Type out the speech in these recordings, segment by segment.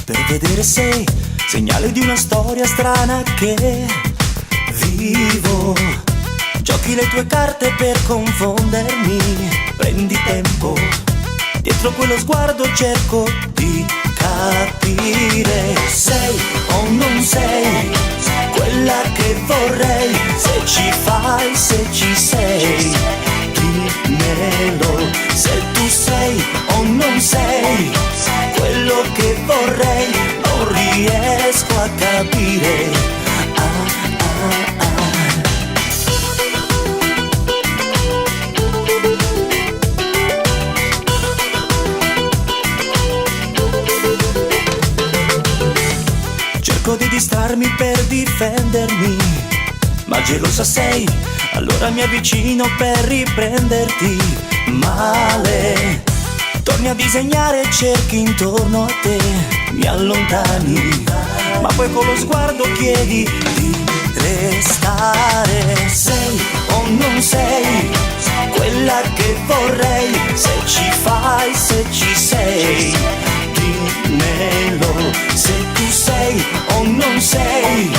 per vedere se segnale di una storia strana che vivo. Giochi le tue carte per confondermi, prendi tempo, dietro quello sguardo cerco di capire. Sei o non sei quella che vorrei, se ci fai, se ci sei, dimmelo. Se tu sei o non sei quello che vorrei, non riesco a capire. Cerco di distrarmi per difendermi, ma gelosa sei, allora mi avvicino per riprenderti male. Torni a disegnare e cerchi intorno a te, mi allontani, ma poi con lo sguardo chiedi di restare. Sei o non sei quella che vorrei, se ci fai, se ci sei, dimmelo. Se tu sei o non sei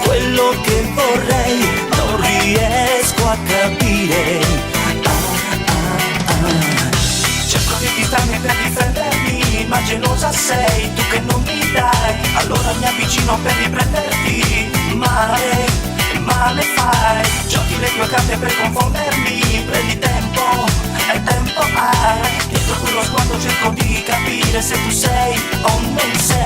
quello che vorrei, non riesco a capire. Cerco di distrarmi per difendermi, ma gelosa sei tu che non mi dai, allora mi avvicino per riprenderti male, male fai. Giochi le tue carte per confondermi, prendi tempo e tempo hai, dietro quello sguardo cerco di capire se tu sei o non sei